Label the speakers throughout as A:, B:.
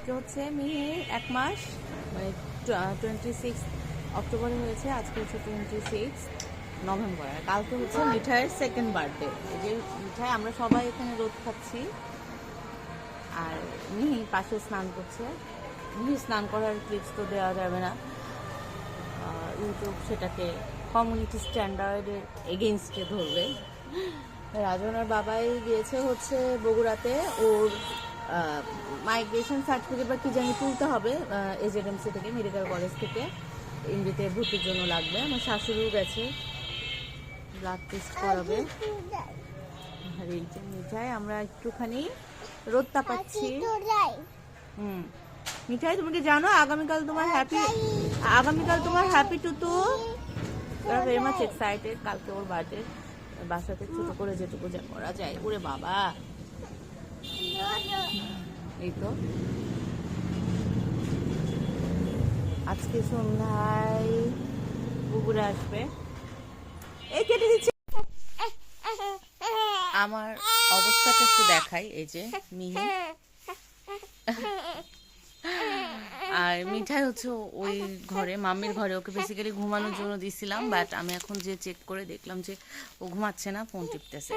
A: আজকে হচ্ছে মিহি 1 মাস, মানে 26 অক্টোবরে হয়েছে, আজকে হচ্ছে 26 নভেম্বর। আর কালকে হচ্ছে মিঠাইয়ের সেকেন্ড বার্থডে। এই যে মিঠাই, আমরা সবাই এখানে রোদ খাচ্ছি আর মিহি পাশে স্নান করছে। মিহি স্নান করার ক্লিপস তো দেওয়া যাবে না, ইউটিউব সেটাকে কমিউনিটি স্ট্যান্ডার্ডের এগেনস্টে ধরবে। রাজনার বাবাই গিয়েছে হচ্ছে বগুড়াতে, ওর মাইগ্রেশন সার্টিফিকেট বা কি জানি তুলতে হবে এজেডএমসি থেকে, মেডিকেল কলেজ থেকে। ইন্ডিতে ভর্তির জন্য লাগবে। আমার শাশুড়িও গেছে, ব্লাড টেস্ট করাবে। আর এই যে মিঠাই, আমরা একটুখানি রোদ তাপাচ্ছি। মিঠাই, তুমি কি জানো আগামীকাল তোমার হ্যাপি টুতু। ওরা ভেরি মাচ এক্সাইটেড, কালকে ওর বার্থডে। বাসাতে ছোট করে যেটুকু যা করা যায়। ওরে বাবা, এই তো আজকে সন্ধ্যায় বগুড়া আসবে। এই কেটে দিচ্ছে। আমার অবস্থাটা একটু দেখাই। এই যে মিহি আর মিঠাই হচ্ছে ওই ঘরে, মাম্মির ঘরে। ওকে বেসিক্যালি ঘুমানোর জন্য দিছিলাম, বাট আমি এখন যে চেক করে দেখলাম যে ও ঘুমাচ্ছে না, ফোন টিপতেছে।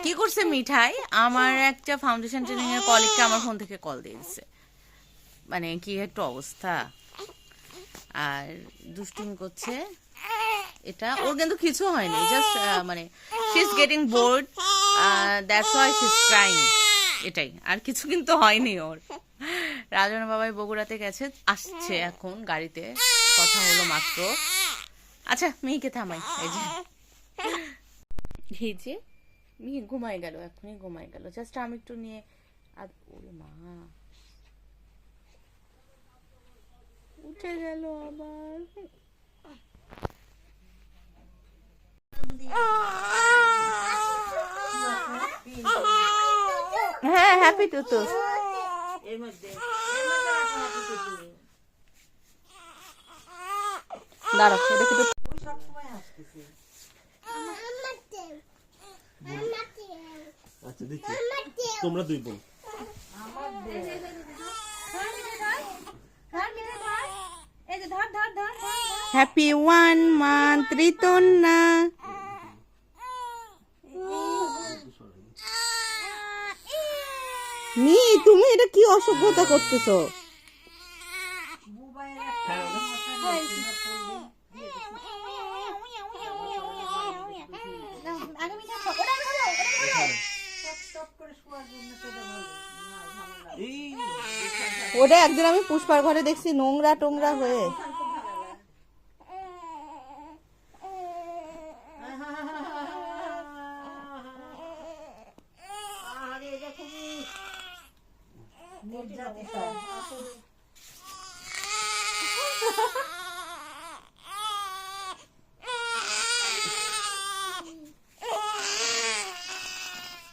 A: কি করছে মিঠাই, আমার একটা ফাউন্ডেশন ট্রেনিং এর কলিগকে আমার ফোন থেকে কল দিয়ে দিচ্ছে। মানে কি একটা অবস্থা। আর দুষ্টুমি করছে। এটা ওর কিন্তু কিছু হয়নি, জাস্ট মানে she is getting board, that's why she is crying, এটাই। আর কিছু কিন্তু হয়নি ওর। রাজনা বাবাই বগুড়াতে গেছে, আসছে এখন গাড়িতে, কথা হলো মাত্র। আচ্ছা মিহিকে থামাই। এই যে মিহি ঘুমাই গেল, এখনই ঘুমাই গেল। জাস্ট আমি একটু নিয়ে ওরে মা, উঠে গেল আবার। হ্যাঁ, হ্যাপি টুতু। দাঁড়াও, এটা কিন্তু
B: আচ্ছা দেখি তোমরা দুই বোন।
A: Happy 1 month রিতন্না। মি, তুমি এটা কি অসভ্যতা করতেছো? ওটা একদিন আমি পুষ্পার ঘরে দেখছি, নোংরা টোংরা হয়ে।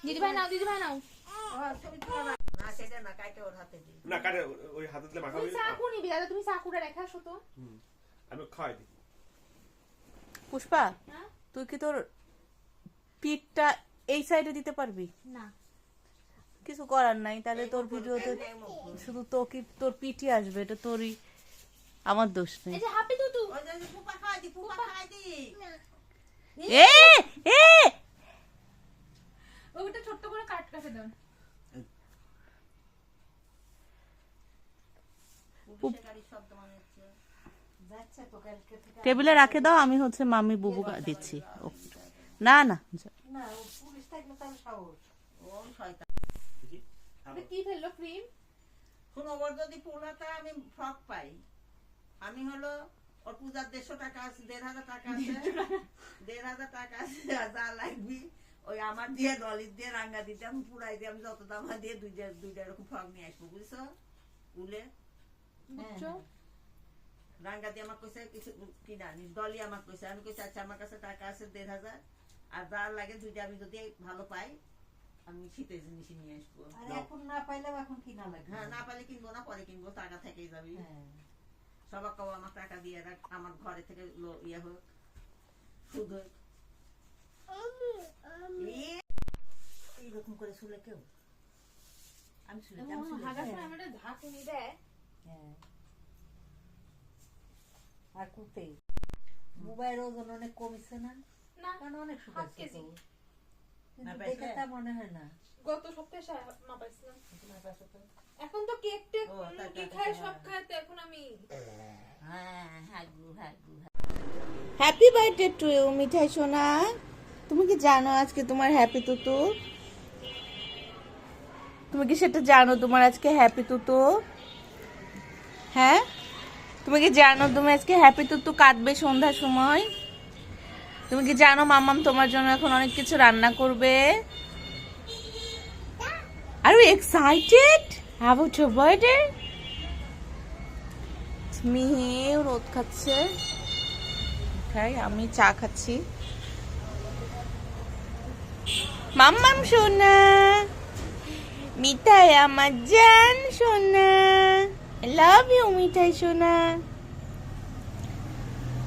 A: দিদি ভাই নাও, দিদি ভাই নাও।
B: না কাটে, ওই হাতে দিলে মাখাবি।
A: তুমি চাকু নিবি দাদা, তুমি চাকুটা রেখে আসো তো।
B: আমি খাওয়াই দিই।
A: পুষ্পা, তুই কি তোর পিঠটা এই সাইডে দিতে পারবি?
C: না,
A: কিছু করার নাই, তাহলে তোর ভিডিওতে শুধু তোর পিঠই আসবে। এটা তোরই, আমার দোষ নেই।
C: এই যে হ্যাপি টুতু।
A: এ এ
C: ওটা ছোট করে কাট কাটে দাও।
A: টেবিলে রাখে দাও, আমি হচ্ছে মাম্মি বুবু দিচ্ছি। না না,
C: কি ফেললো ক্রিম?
D: শোনো, ওর যদি পূর্ণতা আমি ফ্রক পাই, আমি হলো ওর পূজার 150 টাকা আছে, 1500 টাকা আছে, 1500 টাকা আছে, যা লাগবি ওই আমার দিয়ে ডলির দিয়ে রাঙ্গা দিতে আমি পুরাই দিয়ে, আমি যত দাম দিয়ে দুইটা এরকম ফ্রক নিয়ে আসবো, বুঝছো? উলে রাঙ্গা দিয়ে আমার কইছে কিছু কিনা নি, ডলি আমার কইছে, আমি কইছি আচ্ছা আমার কাছে টাকা আছে 1500, আর যা লাগে দুইটা আমি যদি ভালো পাই আমি শীতের জিনিস নিয়ে আসবো।
E: এখন না পাইলেও এখন কিনা লাগবে।
D: হ্যাঁ, না পাইলে কিনবো না, পরে কিনবো, টাকা থেকেই যাবি। সবাই কও আমার টাকা দিয়ে রাখ, আমার ঘরে থেকে ইয়ে হোক, সুদ হোক। এইরকম করে শুলে কেউ আমি শুনেছি, আমি শুনেছি।
C: হাগার সময় আমাদের ঝাঁকুনি দেয়।
E: হ্যাঁ। আর কুতে মোবাইল ওজন অনেক কমেছে না,
C: না,
E: কারণ অনেক
C: 7
E: শুকাচ্ছে
C: কেজি।
E: তো। কিন্তু
D: না,
E: দেখে
D: পাইছে?
E: তা মনে হয় না।
C: গত সপ্তাহে মাপাইছিলাম।
D: তোমার কাছে তো
C: এখন তো কেক টেক
D: ও, তা,
C: কি
D: তা,
C: খাই
D: তা,
C: সব
D: তা।
C: খাই, তো এখন আমি
D: হ্যাঁ হাগু হাগু
A: হ্যাপি বার্থডে টু ইউ মিঠাই সোনা। তুমি কি জানো আজকে তোমার হ্যাপি তুতু? তুমি কি সেটা জানো তোমার আজকে হ্যাপি তুতু? হ্যাঁ, তুমি কি জানো তুমি আজকে হ্যাপি তুতু কাঁদবে সন্ধ্যার সময়? তুমি কি জানো মাম্মাম তোমার জন্য এখন অনেক কিছু রান্না করবে? Are you excited about your birthday? মিহি রোদ খাচ্ছে, খাই আমি চা খাচ্ছি। মাম্মাম সোনা, মিঠাই আমার জান সোনা, I love you মিঠাই সোনা,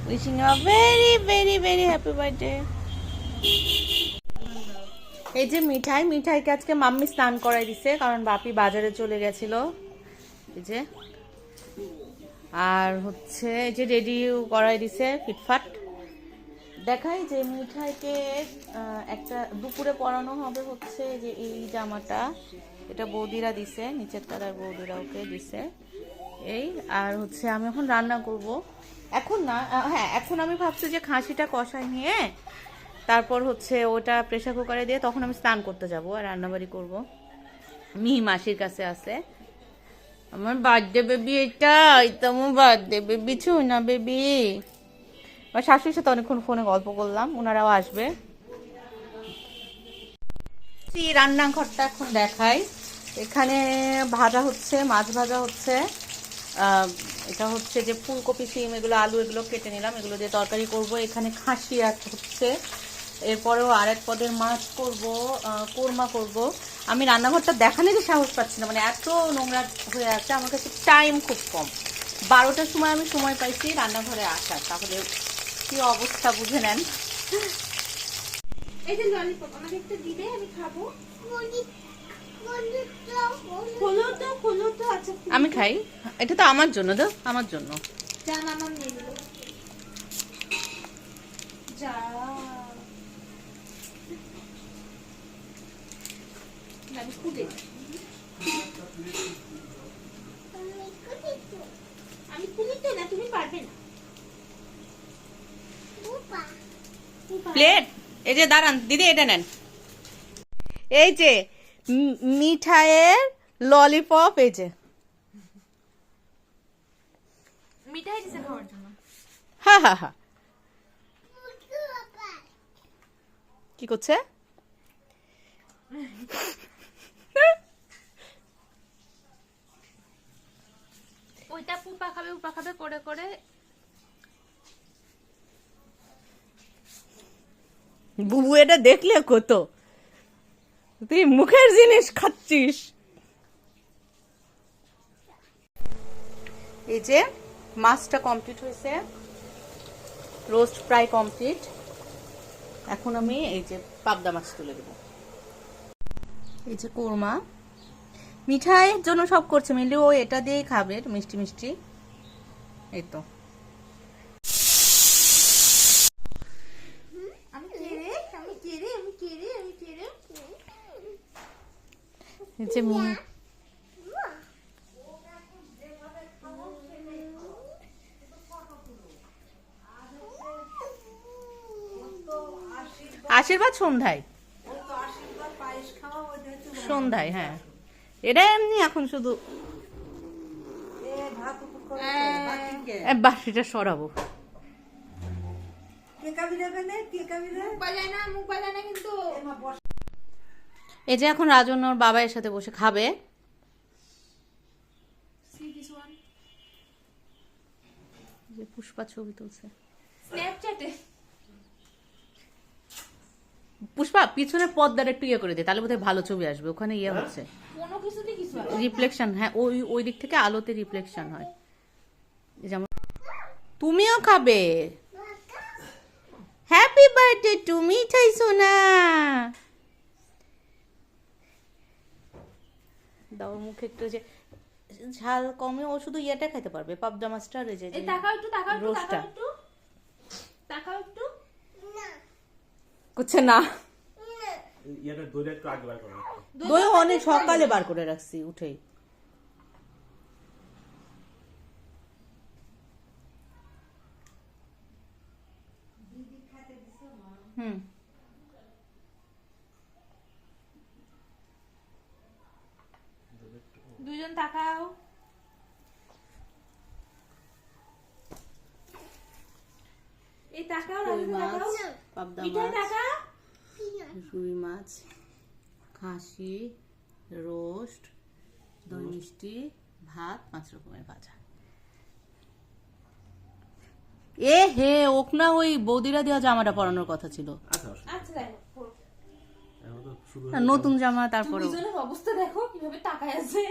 A: wishing you a very very very happy birthday. এই যে মিঠাইকে আজকে মাম্মি স্নান করাই দিছে, কারণ বাপি বাজারে চলে গেছিল। এই যে, আর হচ্ছে এই যে রেডি করাই দিছে ফিটফাট। দেখাই যে মিঠাইকে একটা দুপুরে পরানো হবে হচ্ছে যে এই জামাটা, এটা বৌদিরা দিছে, নিচের তলার বৌদিরা ওকে দিছে। এই আর হচ্ছে আমি এখন রান্না করব। এখন না, হ্যাঁ এখন আমি ভাবছি যে খাসিটা কষাই নিয়ে তারপর হচ্ছে ওটা প্রেসার কুকারে দিয়ে তখন আমি স্নান করতে যাব আর রান্নাবাড়ি করব। মিহি মাসির কাছে আছে। আমার বার্থডে বেবি, এটা আমার বার্থডে বেবি, না বেবি। আমার শাশুড়ির সাথে অনেকক্ষণ ফোনে গল্প করলাম, ওনারাও আসবে। রান্নাঘরটা এখন দেখাই। এখানে ভাজা হচ্ছে, মাছ ভাজা হচ্ছে। এটা হচ্ছে যে ফুলকপি, সিম, এগুলো আলু এগুলো কেটে নিলাম, এগুলো দিয়ে তরকারি করব। এখানে খাসি হচ্ছে, এরপরেও আরেক পদের মাছ করব, কোরমা করব। আমি রান্নাঘরটা দেখানোরই সাহস পাচ্ছি না, মানে এত নোংরা হয়ে আছে। আমার কাছে টাইম খুব কম, 12টার সময় আমি সময় পাইছি রান্নাঘরে আসার, তাহলে কি অবস্থা বুঝে নেন।
C: এই যে ললিপপ আমাকে একটা দিবে, আমি খাবো। খোলো তো আচ্ছা
A: আমি খাই, এটা তো আমার জন্য, দাও আমার জন্য।
C: যা মামা নিয়ে নিল, যা আমি খুলে আমি খুলি তো না, তুমি পারবে না।
A: প্লেট, এই যে দাঁড়ান দিদি, এটা নেন। এই যে মিঠাইয়ের ললিপপ, এই যে
C: মিঠাই দিছে খাওয়ার জন্য।
A: হা হা হা। কি করছে?
C: ওইটা উপা খাবে করে করে।
A: বুবু এটা দেখলে কত, তুই মুখের জিনিস খাচ্ছিস। এই যে মাছটা কমপ্লিট হয়েছে, রোস্ট প্রায় কমপ্লিট। এখন আমি এই যে পাবদা মাছ তুলে দেব। এই যে কোরমা, মিঠাইয়ের জন্য সব করছে মিলি, ও এটা দিয়েই খাবে, মিষ্টি মিষ্টি। এই তো
C: আমি কেড়ে
A: এই যে আশীর্বাদ সন্ধ্যায়, সন্ধ্যায়, হ্যাঁ এটা এমনি এখন শুধু বাসিটা সরাবো।
C: মুখ বাজায় না কিন্তু।
A: এই যে এখন রাজন ওর বাবার সাথে বসে খাবে। যে পুষ্পা ছবি তুলছে
C: স্ন্যাপচ্যাটে।
A: পুষ্পা পিছনের পর্দাটা একটু ইয়ে করে দে, তাহলে বোধহয় ভালো ছবি আসবে। ওখানে ইয়ে হচ্ছে
C: কোনো কিছুতে কিছু আছে।
A: রিফ্লেকশন, হ্যাঁ ওই ওই দিক থেকে আলোতে রিফ্লেকশন হয়। যেমন তুমিও খাবে। হ্যাপি বার্থডে টু মিঠাই সোনা। দাও মুখে একটু যে ঝাল কমে, ও শুধু ইয়েটা খেতে পারবে, পাবদা মাছটা আর এই যে
C: এই তাকাও একটু, তাকাও একটু,
A: রোস্টটা।
C: তাকাও একটু, তাকাও একটু।
A: করছে না।
B: ইয়াটা দইটা একটু আগে বার করো।
A: দই অনেক সকালে বার করে রাখছি উঠেই। হুম
C: দুজন তাকাও। এই তাকাও,
A: রুই
C: রাজু তাকাও,
A: মাছ, পাবদা
C: মিঠাই
A: মাছ,
C: তাকা।
A: রুই মাছ, খাসি, রোস্ট, দই মিষ্টি, ভাত, 5 রকমের ভাজা। এ হে, ওক না ওই বৌদিরা দেওয়া জামাটা পরানোর কথা ছিল।
B: আচ্ছা
C: আচ্ছা দেখো,
B: এখন তো শুরু
A: না, নতুন জামা, তারপরে
C: দুজনের অবস্থা দেখো কিভাবে তাকায় আছে।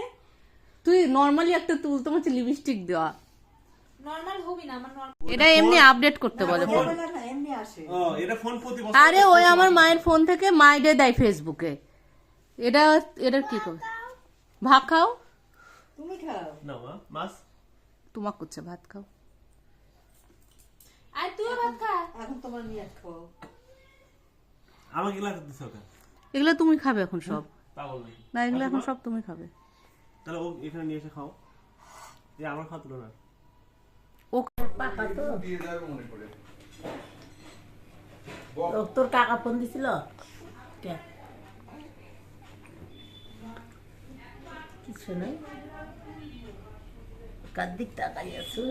A: তুই নর্মালি একটা তুল, তোমার লিপস্টিক দেওয়া,
C: নরমাল হবি না, আমার নরমাল।
A: এটা এমনি আপডেট করতে বলে ফোন।
E: বলে না, এমনি আসে।
B: ও এটা ফোন প্রতি বছর
A: আরে ওই আমার মায়ের ফোন থেকে মাইডে দেয় ফেসবুকে। এটা এটা কি কর, ভাত খাও,
E: তুমি খাও।
B: না মা মাছ
A: তোমাক করছে ভাত খাও।
C: আর তুইও ভাত খা।
E: এখন তোমার নিয়ে খাও।
B: আমাকে লাগতে দিছ কেন?
A: এগুলো তুমি খাবে এখন সব,
B: পাগল নাকি?
A: না এগুলো এখন সব তুমি খাবে।
B: তাহলে ও এখানে নিয়ে এসে খাও। এই আমার খাওয়া তুলো না।
E: তোর কাকা ফোন দিছিল কিছু নাই, কার দিক তাকাই আছো?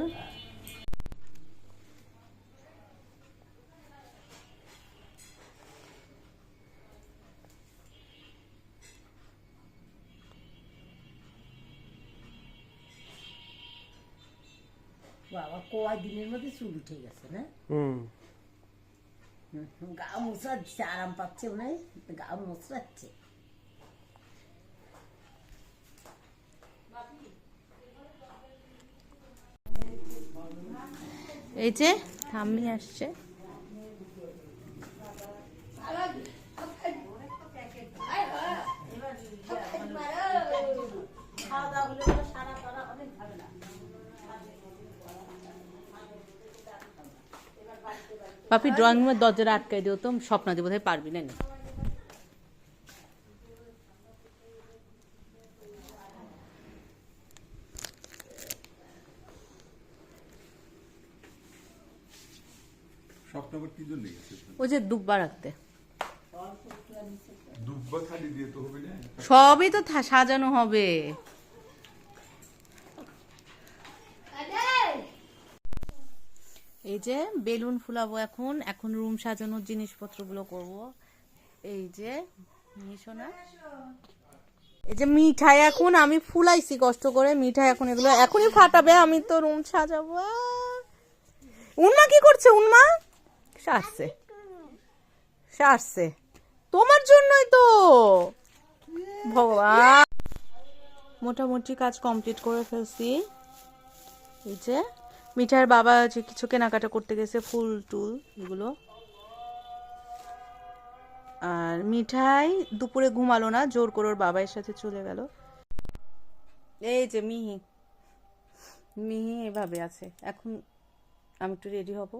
E: বাবা কয় দিনের মধ্যে চুল উঠে গেছে না? গা মোছাচ্ছে, আরাম পাচ্ছে মনে হয়, গা মোছাচ্ছে।
A: এই যে ঠাম্মি আসছে। পাপি ড্রয়িং রুমের দরজাটা আটকাই দিও তো, স্বপ্না দিব বোধহয় পারবি না।
F: স্বপ্নবার কি জন্য গেছে?
A: ওই যে দুব্বা রাখতে,
F: দুব্বা খালি দিয়ে তো হবে না।
A: সবই তো সাজানো হবে। এই যে বেলুন ফুলাবো এখন, এখন রুম সাজানোর জিনিসপত্রগুলো করব। এই যে মিশোনা, এই যে মিঠাই এখন আমি ফুলাইছি কষ্ট করে, মিঠাই এখন এগুলো এখনই ফাটাবে, আমি তো রুম সাজাবো। উন্মা কি করছে? উন্মা সারছে, সারছে তোমার জন্যই তো। ভগবান, মোটামুটি কাজ কমপ্লিট করে ফেলছি। এই যে মিঠাইয়ের বাবা যে কিছু কেনাকাটা করতে গেছে, ফুল টুল এগুলো। আর মিঠাই দুপুরে ঘুমালো না, জোর করে ওর বাবার সাথে চলে গেল। এই যে মিহি, মিহি এভাবে আছে। এখন আমি একটু রেডি হব।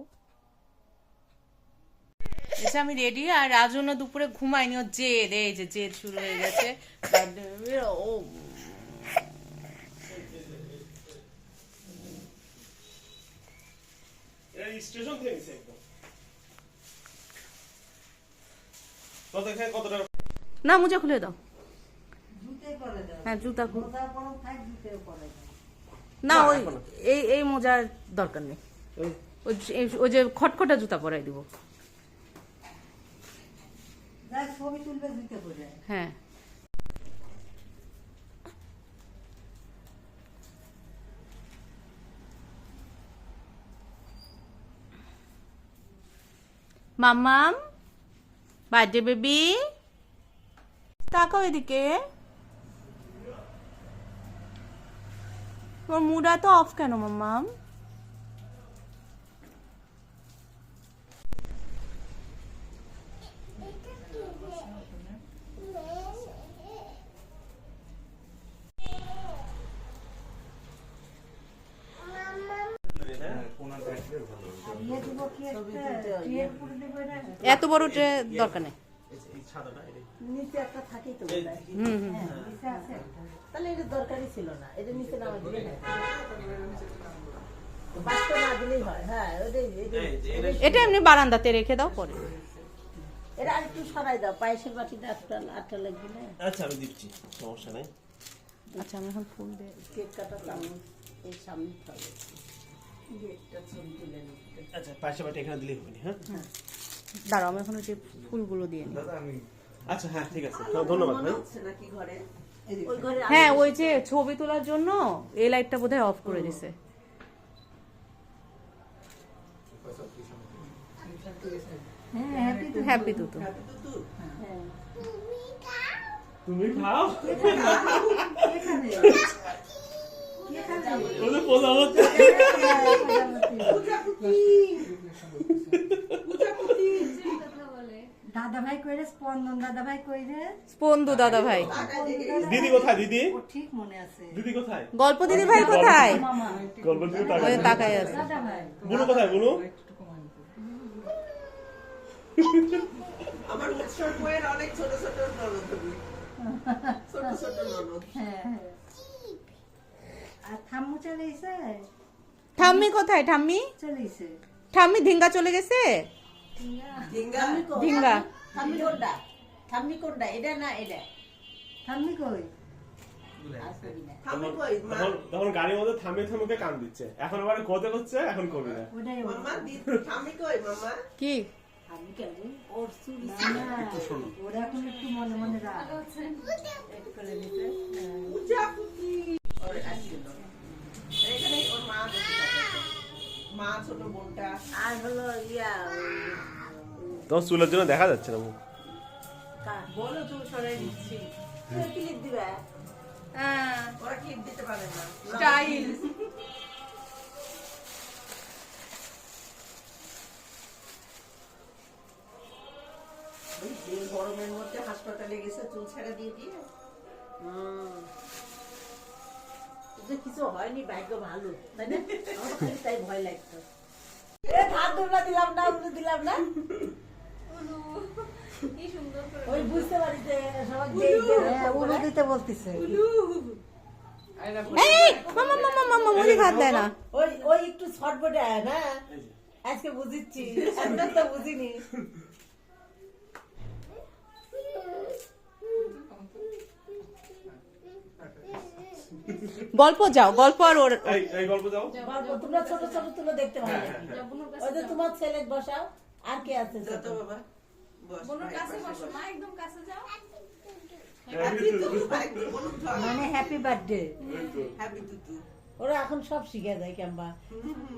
A: এসে আমি রেডি, আর রাজন্য দুপুরে ঘুমায়নি, ও জেদ, এই যে জেদ শুরু হয়ে গেছে। ও
B: এটা স্টেশন থেকে নিছে একদম। কত এখানে কত টাকা?
A: না, মোজা খুলে দাও।
E: জুতে করে দাও,
A: হ্যাঁ জুতা খুলে
E: মোজা পরও থাক, জুতেও করে দাও।
A: না,
B: না,
A: ওই
B: এখন না।
A: এই মোজার দরকার নেই।
B: এই-
A: ওই যে খটখটা জুতা পরাই দিব।
E: যাই ছবি তুলবে জুতে করে।
A: হ্যাঁ, মাম্মাম, বার্থডে বেবি, তাকাও এদিকে। তোমার মুড এত অফ কেন মাম্মাম?
E: ট্রের উপরে দেবো এটা
A: এত বড় ট্রে দরকার নেই।
B: এই সাদাটা এটাই।
D: নিচে একটা থাকেই তো বোধহয়।
A: হুম হুম।
E: হ্যাঁ নিচে আছে একটা।
D: তাহলে এটা দরকারই ছিল না, এটা নিচে নামা দিলে না, বাস্তা না দিলেই হয়। হ্যাঁ ওটাই
A: এটা এমনি বারান্দাতে রেখে দাও পরে।
D: এটা আর একটু সরাই দাও, পায়েসের বাটিটা আটটা লাগবে না।
B: আচ্ছা আমি দিচ্ছি, সমস্যা নাই।
A: আচ্ছা আমি এখন ফুল দিয়ে
D: কেক কাটা চামচ এই সামনে হবে, একটা ছবি তুলে নিতে।
B: আচ্ছা পাশে বাটি এখানে দিলেই হবে না, হ্যাঁ?
A: দাঁড়াও আমি এখন ওই যে ফুলগুলো দিয়ে নিই।
B: আচ্ছা হ্যাঁ ঠিক আছে, ধন্যবাদ
D: মনে
B: ভাই।
D: হচ্ছে নাকি ঘরে? ওই ঘরে
A: হ্যাঁ ওই যে ছবি তোলার জন্য এই লাইটটা বোধহয় অফ করে দিছে।
E: হ্যাঁ হ্যাপি তো
A: হ্যাপি তো তো
B: তুমি খাও।
E: এখানে
B: ওদের পোজা হচ্ছে।
E: দাদা ভাই কইরে স্পন্দন দাদা ভাই কইরে
A: স্পন্দু দাদা ভাই।
B: দিদি কোথায় দিদি?
E: ও ঠিক মনে আছে
B: দিদি কোথায়?
A: গল্প দিদি ভাই কোথায়?
E: মামা
B: গল্প দিদি
A: ওই তাকায় আছে।
E: দাদা ভাই
B: বুনু কোথায় বুনু?
D: আমার উৎসব বইয়ের অনেক ছোট ছোট ননদ হবে। ছোট ছোট ননদ।
E: হ্যাঁ আর থাম্মু চলেইছে
A: ঠাম্মি কোথায়? ঠাম্মি
E: চলেইছে
A: ঠাম্মি ধিঙ্গা চলে গেছে।
D: ঢিঙ্গা
A: ঢিঙ্গা।
D: থাম্মি কোনটা? থাম্মি কোনটা? এটা না এটা?
E: থাম্মি কই
D: থাম্মি কই? মা
B: তখন গাড়ির মধ্যে থামিয়ে থামিয়ে কান দিচ্ছে, এখন আবার কোতে করছে, এখন করবি না।
E: ওটাই ওর
D: মামা থাম্মি কই মামা?
A: কি
D: থাম্মি কেন? ওর চুরি
E: না, ওরা এখন একটু মনে মনে রাখ একটু করে নিতে
D: ওর আসছিল। এখানে ওর মা বসে থাকে। মা ছোট বোনটা আর হলো
B: তোমার চুলের জন্য দেখা যাচ্ছে না মুখ।
D: বলো চুল সরাই দিচ্ছি। ক্লিপ দিবা? ওরা ক্লিপ দিতে পারে না।
A: স্টাইল।
D: ওই যে গরমের মধ্যে হাসপাতালে গেছে চুল ছেড়ে দিয়ে দিয়ে। যে কিছু হয়নি, ভাগ্য ভালো তাই না? আমার তো খালি তাই ভয় লাগতো। হাত ধরলা দিলাম না, উল্টো দিলাম না। ওই বুঝতে পারি যে সবাই
E: উড়ো দিতে বলতিছে
A: এই মামা মামা মামা মুড়ি ভাত দেয় না।
D: ওই ওই একটু ছটপটে আয় না, আজকে বুঝিচ্ছি, আমরা তো বুঝিনি।
A: গল্প যাও, গল্প আর ওর
B: এই গল্প যাও।
D: গল্প তোমরা ছোট ছোট তুলো দেখতে ভালো লাগে। ওই যে তোমার ছেলে বসাও, আর কে আছে ছোট? বাবা
E: মানে হ্যাপি বার্থডে
D: ওরা এখন সব শিখে যায় কেমবা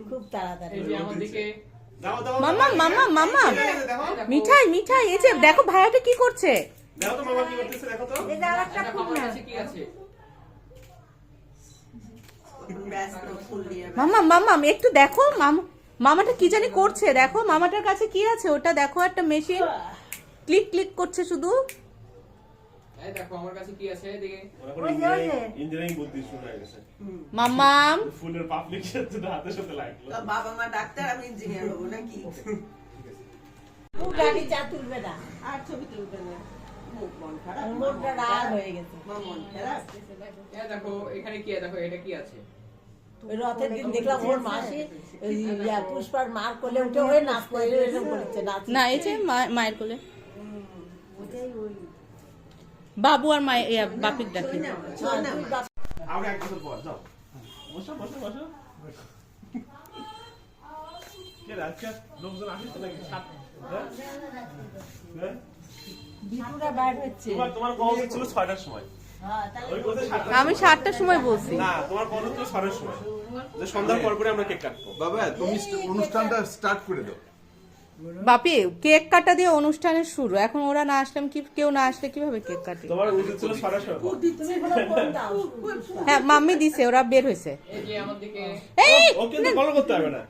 D: খুব তাড়াতাড়ি।
B: দাও দাও।
A: মামা মামা মামা
B: দেখো
A: মিঠাই মিঠাই। এই যে দেখো ভাইয়াটা কি করছে।
B: দেখো তো মামা কি করতেছে, দেখো তো।
E: এই যে আরেকটা খুব না
D: ব্যস্ত ফুল দিয়ে
A: মামা মামা একটু দেখো মামা, মামাটা কি জানি করছে। দেখো মামাটার কাছে কি আছে ওটা দেখো, একটা মেশিন ক্লিক ক্লিক করছে শুধু।
G: এই দেখো আমার কাছে কি আছে এদিকে।
B: ইঞ্জিনিয়ারিং বুদ্ধি শুরু হয়ে গেছে।
A: মামাম
B: ফুলের পাবলিক সাথে হাতে সাথে লাগলো।
D: তো বাবা মা ডাক্তার, আমি ইঞ্জিনিয়ার হবো নাকি? খুব গাড়ি চা তুলবে না আর ছবি তুলবে না, মুখ মন খারাপ, মনটা রাগ হয়ে গেছে। মন খারাপ।
G: এই দেখো এখানে কি দেখো এটা কি আছে।
D: ওই রথের দিন দেখলাম ওর মাসি ওই পুষ্পার মার কোলে উঠে হয়ে নাচ করে এরকম করেছে, নাচ।
A: না এই যে মায়ের কোলে বাবু আর মায়ের বাপির ডাকে।
B: আমরা এক বছর পর যাও। বসো বসো বসো। কে আজকে লোকজন আসছে নাকি? হ্যাঁ?
E: বিপুরা বাইর হচ্ছে
B: তোমার কল ছিল 6টার সময়। ওই বলতে 7টার
A: আমি 7টার সময় বলছি।
B: না, তোমার কল ছিল 6টার সময়। যে সন্ধ্যার পর পরে আমরা কেক কাটবো।
F: বাবা তুমি অনুষ্ঠানটা স্টার্ট করে দাও।
A: বাপি কেক কাটা দিয়ে অনুষ্ঠানের শুরু। এখন ওরা না আসলে কেউ না আসলে কিভাবে কেক কাটে?
B: তোমার উচিত ছিল 6টার সময়।
D: তুমি কোনো ফোন দাও।
A: হ্যাঁ মাম্মি দিছে, ওরা বের হয়েছে।
G: এই যে আমার দিকে
A: এই
B: ও কিন্তু কল করতে হবে না।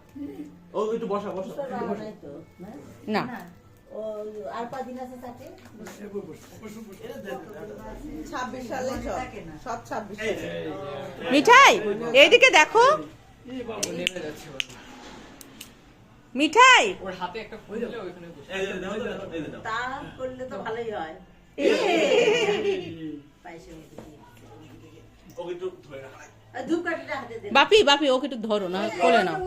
B: ও একটু বসা বসা।
A: না
D: ও আর কদিন আছে তাতে? 26 সালে সব 26
A: মিঠাই এইদিকে দেখো।
G: নেমে যাচ্ছে।
A: মিঠাই
G: ওর হাতে একটা ফুল দিলে ওইখানে বসে।
B: এই যে দাও, দাও, এই যে দাও।
D: তা করলে তো ভালোই হয় পায়েসের মধ্যে দিয়ে।
B: ওকে একটু ধরে রাখা।
D: আর ধূপকাঠিটা হাতে দে।
A: বাপি বাপি ওকে একটু ধরো না, কোলে নাও,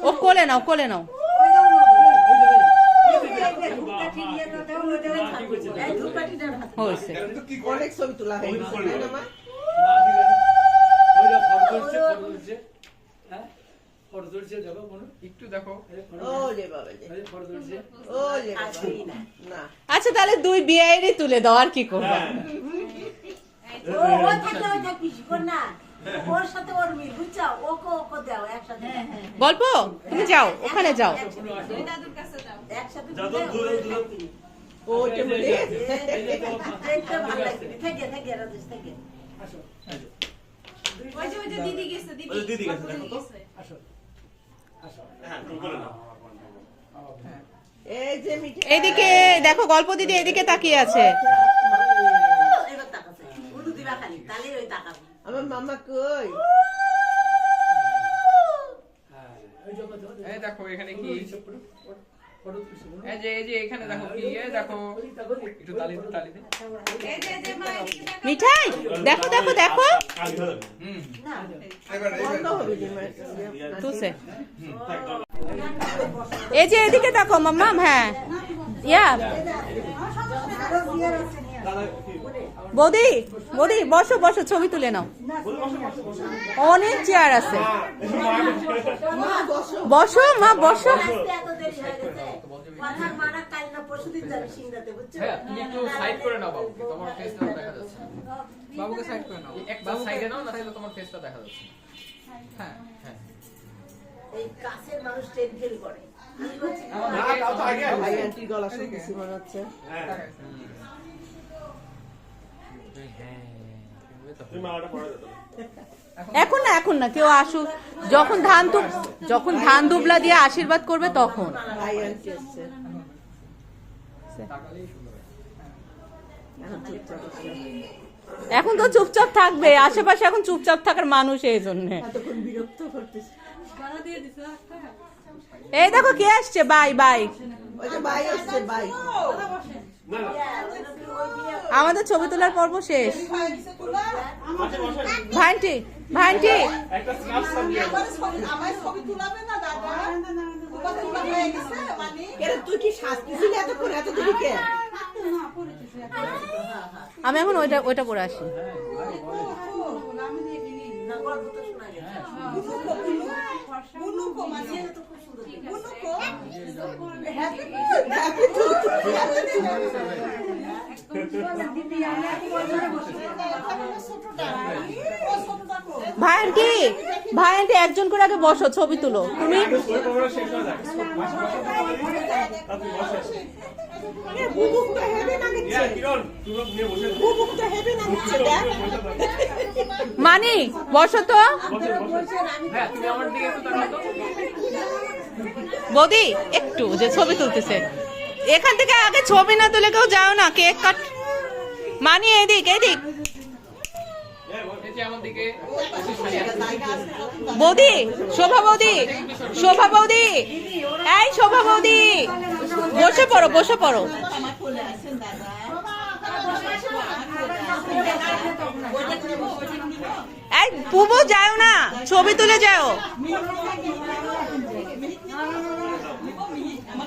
A: ও কোলে নাও, কোলে নাও।
D: ধূপকাঠি দিয়ে না দাও, ওটা থাকবে। এই ধূপকাঠিটা হাতে।
A: হয়েছে।
F: কিন্তু কি করে
D: অনেক ছবি তোলা হয়ে গেছে, তাই না মা?
G: একটু দেখো
D: ওরে বাবা রে। ওরে বাবা। আসেই না। না।
A: আচ্ছা তাহলে দুই বিয়েরই তুলে দাও, আর কি করবো।
D: ও থাকে ওই থাক পিছি কর না। ওর সাথে ওর মিল বুঝছো? ওকে দাও একসাথে।
A: গল্প তুমি যাও, ওখানে যাও।
D: একসাথে
B: যাও,
D: দিলে
B: দূরে,
D: ওই
B: দূরে।
D: থাকবি। দেখতে ভালো লাগবে। থেকে রাজেশ থেকে।
C: ওই যে দিদি গেছে, দিদি
B: ওই যে দিদি গেছে,
C: দিদি
B: দেখো তো।
C: গেছে।
B: হ্যাঁ, তুমি করে নাও।
D: এই যে মিঠে
A: এদিকে দেখো, গল্প দিদি এদিকে তাকিয়ে আছে।
D: এবার তাকাছে। উলু দিবা খালি, তাহলে ওই তাকাবে। আমার মামা কই?
G: এই দেখো এখানে কি এই যে এখানে দেখো কি দেখো একটু তালি দে
C: এই যে মা এদিকে তাকাও।
A: মিঠাই দেখো দেখো দেখো,
B: আগে ধরে দাও।
G: হুম
C: হ্যাঁ।
D: বন্ধ হবে যে
A: তুসে এই যে এদিকে দেখো মাম্মাম। হ্যাঁ ইয়া বৌদি বৌদি বসো বসো, ছবি তুলে নাও। অনেক চেয়ার আছে, বসো মা বসো।
D: এত দেরি হয়ে গেছে। কথা মারা কাল না পরশুদিন যাবে সিংড়াতে, বুঝছো?
G: হ্যাঁ তুমি একটু সাইড করে নাও বাবুকে, তোমার ফেসটা দেখা যাচ্ছে বাবুকে সাইড করে নাও একটা সাইডে নাও, না তাহলে তোমার ফেসটা দেখা যাচ্ছে। হ্যাঁ হ্যাঁ
D: এই কাছের মানুষ ট্রেন ফেল করে। আমি বলছি
B: ভাই
D: আন্টির গলা শুনতেছি মনে হচ্ছে।
B: তুমি মালাটা পরে দাও।
A: এখন না এখন না, কেউ আসুক, যখন ধান দুবলা দিয়ে আশীর্বাদ করবে তখন।
D: ভাই আন্টি আসছে।
G: তাকালেই সুন্দর হয়।
D: এখন চুপচাপ আছে।
A: এখন তো চুপচাপ থাকবে, আশেপাশে এখন চুপচাপ থাকার মানুষ এই জন্য।
D: এতক্ষণ বিরক্ত করতেছে।
A: এই দেখো কে আসছে, বাই বাই।
D: ওই যে ভাই আসছে, ভাই।
B: না না
A: আমাদের ছবি তোলার পর্ব শেষ। ভাইন্টি ভাইন্টি
B: একটা স্ন্যাপ সাব দিয়ে
D: তুই কি শাস্তিছিলি এতক্ষণ এত দেরি কে?
A: আমি এখন ওইটা পরে আসি।
D: না গল্প তো শোনা গেছে। তো খুব সুন্দর।
A: ভাইন্টি ভাইন্টি একজন করে আগে বসো, ছবি তুলো তুমি।
B: ওই প্রোগ্রাম শেষ হয়ে যায়। আপনি বসে। ইয়া কিরণ, তুমি নিয়ে বসে দাও।
A: মানি বসো তো।
G: হ্যাঁ তুমি আমার দিকে একটু তাকাও তো।
A: বৌদি একটু যে ছবি তুলতেছে, এখান থেকে আগে ছবি না তুলে কেউ যাও না, কেক কাট। মানি এদিক এদিক,
G: এই যে আমার দিকে
A: বৌদি শোভা বৌদি, শোভা বৌদি, এই শোভা বৌদি বসে পড়ো, বসে পড়ো। এই বুবু যাও না, ছবি তুলে যাও।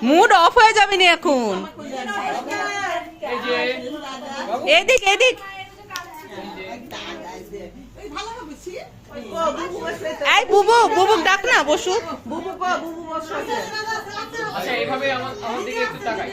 A: মুড অফ হয়ে যাবে না এখন।
G: এই যে
A: এদিক এদিক, এই বুবু বুবু ডাক না, বসুক।
G: আচ্ছা এইভাবে আমার দিকে একটু তাকাই।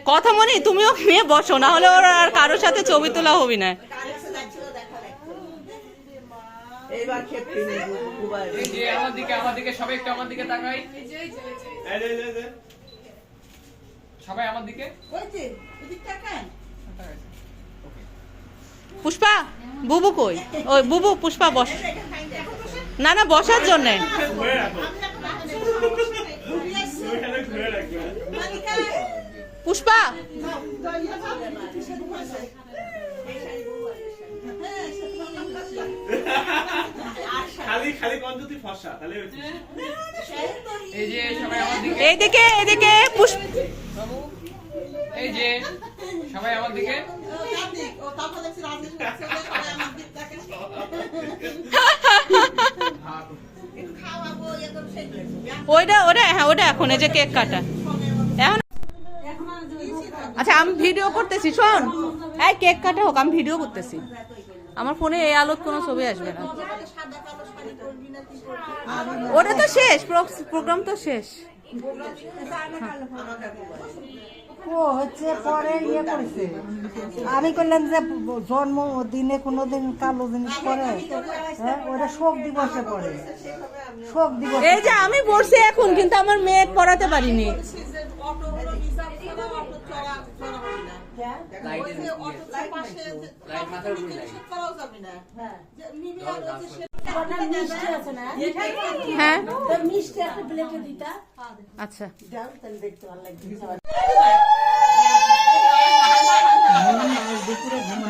A: কথা মনে তুমিও নিয়ে বসো, না হলে ওর আর কারোর সাথে ছবি তোলা হবি না।
D: এইবার খেপি নেব মোবাইল।
G: এই যে আমার দিকে সবাই একটু আমার দিকে তাকাই। সবাই আমার দিকে।
D: ওই যে এদিক তাকান।
G: ওকে।
A: পুষ্পা বুবু কই? ওই বুবু পুষ্পা বস। না না বসার জন্য।
B: ঘুরে রাখো
D: ঘুরে আসছে।
B: ওইখানে ঘুরে রাখো
D: মালিকা
A: পুষ্পা
B: খালি খালি কঞ্জতি ফসা তাহলে
G: এই যে সবাই আমার দিকে।
A: এইদিকে এদিকে পুষ্প
G: বাবু এই যে সবাই আমার দিকে।
D: ও তারপর দেখছি রাজি হচ্ছে সবাই আমার দিক তাকান।
G: হাত
D: একটু খাওয়াবো একদম শেষ
A: ওইটা ওটা হ্যাঁ ওটা এখন এই যে কেক কাটা এখন। আচ্ছা আমি ভিডিও করতেছি শোন, এই কেক কাটা হোক আমি ভিডিও করতেছি। আমার ফোনে এই আলোর কোনো ছবি আসবে না।
D: সাদা কালো শাড়ি পরবি না কি পরবি?
A: ওটা তো শেষ, প্রোগ্রাম তো শেষ।
E: ও হচ্ছে পরে ইয়ে করেছে। আমি করলাম যে জন্মদিনে কোনোদিন কালো জিনিস পরে, হ্যাঁ ওটা শোক দিবসে পড়ে, শোক দিবস।
A: এই যে আমি পড়ছি এখন, কিন্তু আমার মেয়ে পড়াতে পারিনি।
D: অটো হলো রিজার্ভ করা অটো চড়া চড়া হবে না। ওই যে অটো পাশে
G: লাইট মাথার উপরে লাইট।
D: ঠিক করাও যাবে না। যে নিবি আর ওই যে সে
E: মিষ্টি আছে না,
A: হ্যাঁ
E: তো মিষ্টি একটা প্লেটে দিতা
A: আচ্ছা।
E: দাও, তাহলে দেখতে ভালো লাগবে।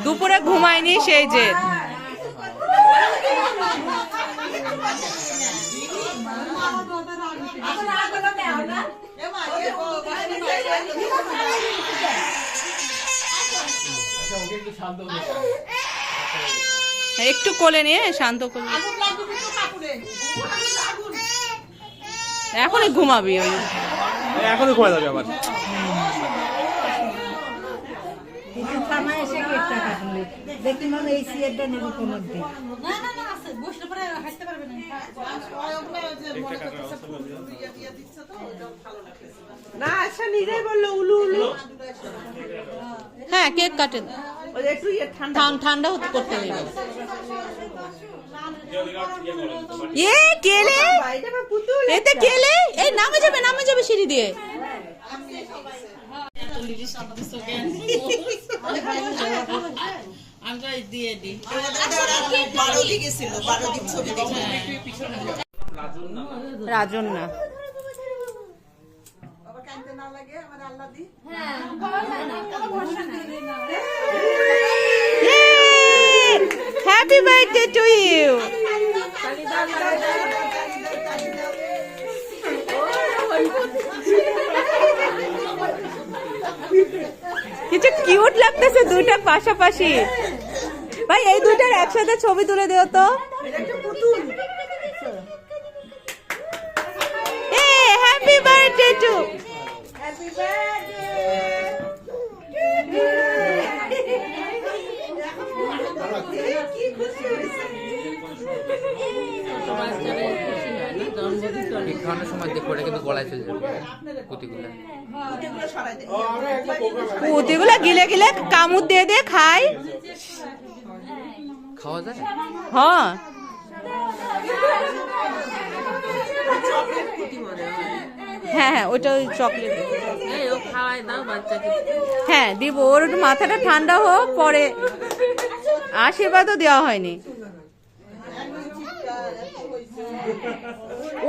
A: দুপুরে ঘুমায়নি সেই যে।
D: এমা এ ও
G: আচ্ছা ওকে একটু শান্ত হতে দাও।
A: একটু কোলে নিয়ে শান্ত করলে
D: আগুন লাগুন একটু কাপুরে আগুন লাগুন
A: এখনই ঘুমাবি ওই।
B: এখনই ঘুমায় যাবে আবার
E: কিছু সময় এসে কেকটা কাটলে দেখি মানে এই সিয়ারটা নেব কোমর দিয়ে।
D: না আচ্ছা নিজেই বললো উলু উলু
A: হ্যাঁ কেক কাটে
D: ওই একটু ইয়ে ঠান্ডা
A: ঠান্ডা হতে করতে দেবে। এ কেলে
D: এটা বা পুতুল
A: এতে কেলে এই নামে যাবে সিঁড়ি দিয়ে।
D: আমরা দিয়ে দিই 12 দিকে ছিল 12 দিক ছবি দেখে
A: রাজন না
D: বাবা কানতে না লাগে আমার আল্লাহ দি
A: হ্যাপি বার্থডে টু ইউ। কিছু কিউট লাগতেছে দুইটা পাশাপাশি। ভাই এই দুইটার একসাথে ছবি তুলে দিও তো। এ happy birthday to.
D: Happy birthday কি খুশি হইছে
G: কেক খাওয়ানোর সময় দেখো এটা কিন্তু গলায় চলে যাবে পুঁতিগুলো।
D: পুতুলগুলো সরাই দে
A: পুঁতিগুলা গিলে গিলে কামড় দিয়ে খায়।
G: খাওয়া যায়?
A: হ্যাঁ হ্যাঁ ওটা ওই চকলেট। হ্যাঁ দিব, ওর একটু মাথাটা ঠান্ডা হোক, পরে আশীর্বাদও দেওয়া হয়নি।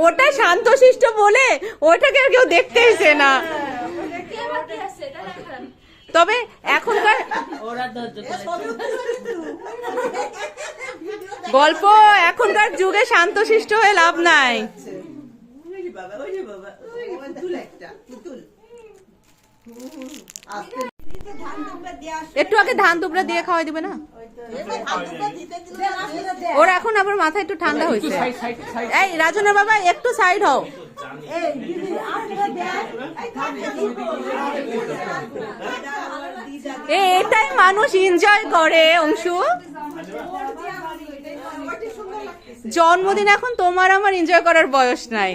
A: ওটা শান্তশিষ্ট বলে ওটাকে আর কেউ দেখতে এসে না। তবে এখনকার গল্প, এখনকার যুগে শান্তশিষ্ট হয়ে লাভ নাই।
D: ওরে বাবা ওরে বাবা পুতুল একটা পুতুল আস্তে ধান দুপড়া দেয়া
A: একটু আগে ধান দুবড়া দিয়ে খাওয়াই দিবে না?
D: এবার ধান দুপড়া দিতে দিলে
A: ওর এখন আবার মাথা একটু ঠান্ডা হয়েছে। এই রাজনের বাবা একটু সাইড হও। এটাই মানুষ এনজয় করে অংশু। জন্মদিন এখন তোমার আমার এনজয় করার বয়স নাই।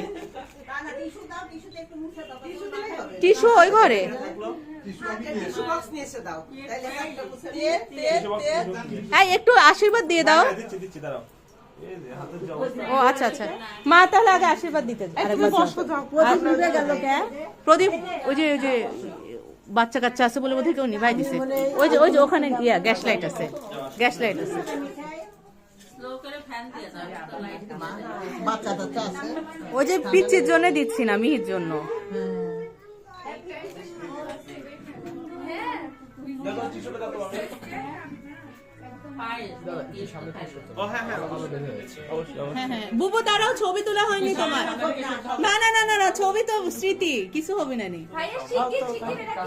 D: টিস্যু দাও টিস্যুতে একটু মুছে দাও টিস্যু দিলেই হবে
A: টিস্যু ওই ঘরে।
D: টিস্যু বক্স নিয়ে এসে দাও তাহলে একটা মুছে দিয়ে তে
A: এই একটু আশীর্বাদ দিয়ে দাও।
B: দিচ্ছি দাঁড়াও এই যে হাতের যে অবস্থা
A: ও আচ্ছা আচ্ছা, মা তাহলে আগে আশীর্বাদ দিতে আরেকবার যাও।
E: প্রদীপ নিভে গেল কে?
A: প্রদীপ ওই যে বাচ্চা কাচ্চা আছে বলে বোধহয় কেউ নিভাই দিছে। ওই যে ওখানে ইয়া গ্যাস লাইট আছে, গ্যাস লাইট আছে।
E: বাচ্চা টাচ্চা আছে।
A: ওই যে পিচির জন্য দিচ্ছি না, মিহির জন্য।
B: দেখো টিস্যুটা দাও তো। ও হ্যাঁ হ্যাঁ অবশ্যই।
A: হ্যাঁ হ্যাঁ বুবু দাঁড়াও, ছবি তোলা হয়নি তোমার। না না না না না, ছবি তো স্মৃতি, কিছু হবে না নি।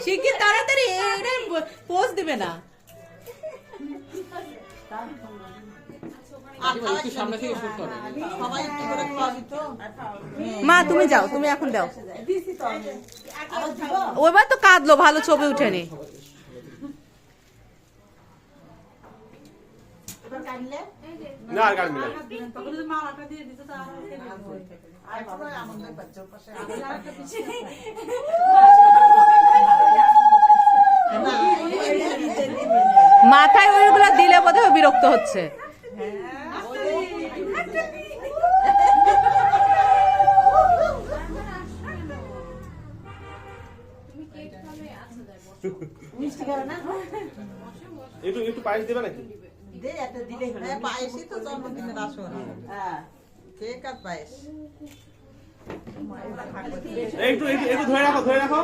A: শিগগির তাড়াতাড়ি পোজ দিবে না।
G: একটু সামনে থেকে শুট করো।
E: সবাই একটু করে খাওয়াবি তো।
A: মা তুমি যাও, তুমি এখন দাও। ওইবার তো কাঁদলো, ভালো ছবি উঠেনি।
B: না আর গান মিলাই।
A: মাথায় ওইগুলা দিলে বোধহয় বিরক্ত হচ্ছে।
B: একটু একটু পায়েস দেবে নাকি?
E: হ্যাঁ, পায়েসই তো জন্মদিনের আসর। কেক আর পায়েস।
B: একটু একটু একটু ধরে রাখো, ধরে রাখো।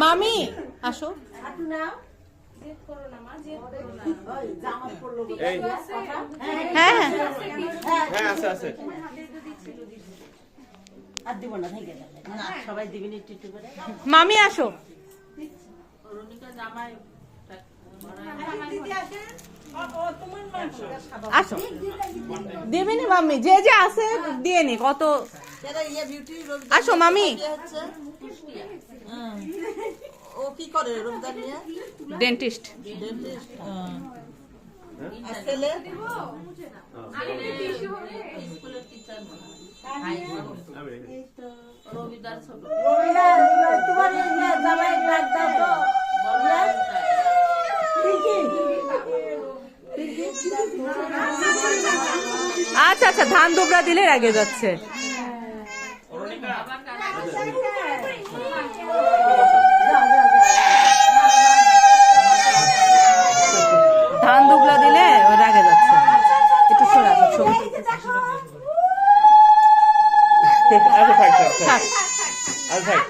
A: মামি আসো।
B: এই
A: হ্যাঁ হ্যাঁ
B: হ্যাঁ আছে আছে।
A: মামি আসো। আসো দেবেনি মাম্মি, যে যে আছে দিয়ে নি কত। আসো মামি।
E: ও কি করে রোজগার নিয়ে?
A: ডেন্টিস্ট।
E: ডেন্টিস্ট। আর ছেলে?
A: আচ্ছা আচ্ছা, ধান দুবরা দিলে আগে যাচ্ছে। ধান দুবলা দিলে ওর আগে যাচ্ছে। একটু সরা ছবি।
B: আচ্ছা থাক থাক থাক।
A: থাক।
B: আচ্ছা থাক।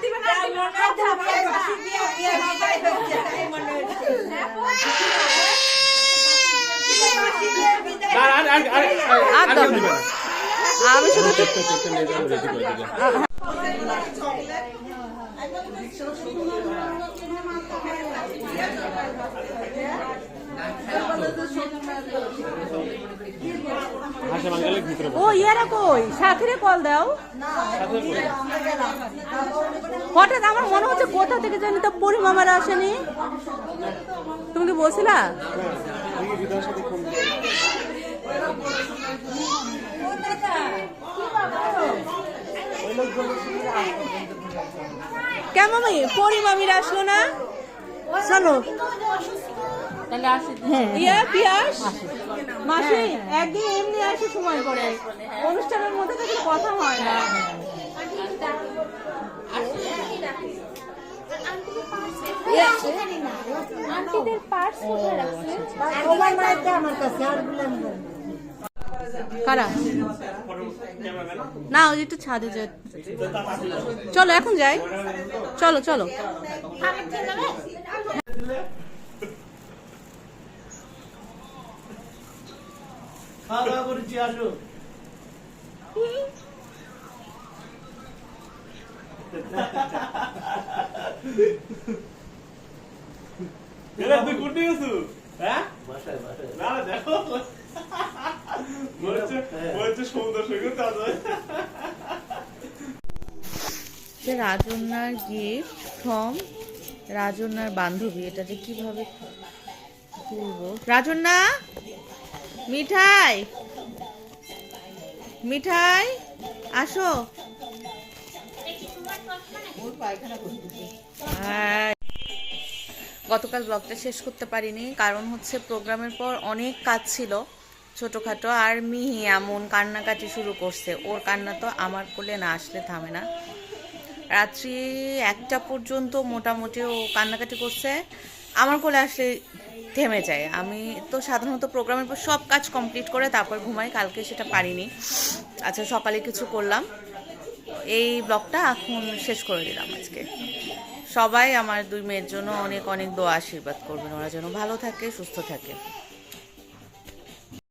B: আর আর আর আর
A: আর
B: আর
A: দরকার
B: দিবে
A: নেই।
B: না।
A: আমি শুধু
B: একটা নিয়ে যাও, রেডি করে দিবে। হাসে মাঙ্গালে ভিতরে
A: ও ইয়ারা কই, সাথীরে কল দাও। হঠাৎ আমার মনে হচ্ছে কোথা থেকে জানি তো পরিমামারা আসেনি। তুমি কি বলছিলা? কেমন পরিমামিরা আসলো না?
E: চলো।
A: ইয়া পিয়াস মাসি একদিন এমনি আসে সময় করে, অনুষ্ঠানের মধ্যে তো কিছু কথা হয় না।
C: আন্টিদের পার্স কোথায় রাখছে?
E: তোমার মায়েরটা আমার কাছে আর বললাম না।
A: কারা না, ওই যে একটু ছাদে যায়। চলো এখন যাই, চলো চলো।
B: খাওয়া দাওয়া করেছি, আসো। তুই কোনটি গেছু? হ্যাঁ না দেখো বলছে সমুদ্র সৈকত আছে।
A: রাজন্যার গিফট ফ্রম রাজন্যার বান্ধবী। এটা যে কিভাবে খুলবো? রাজন্যা মিঠাই, মিঠাই আসো। গতকাল ব্লগটা শেষ করতে পারিনি, কারণ হচ্ছে প্রোগ্রামের পর অনেক কাজ ছিল। ছোটোখাটো। আর মিহি এমন কান্নাকাটি শুরু করছে, ওর কান্না তো আমার কোলে না আসলে থামে না। রাত্রি 1টা পর্যন্ত মোটামুটি ও কান্নাকাটি করছে, আমার কোলে আসলে থেমে যায়। আমি তো সাধারণত প্রোগ্রামের পর সব কাজ কমপ্লিট করে তারপর ঘুমাই, কালকে সেটা পারিনি। আচ্ছা, সকালে কিছু করলাম। এই ব্লগটা এখন শেষ করে দিলাম আজকে। সবাই আমার 2 মেয়ের জন্য অনেক অনেক দোয়া আশীর্বাদ করবেন, ওরা যেন ভালো থাকে, সুস্থ থাকে।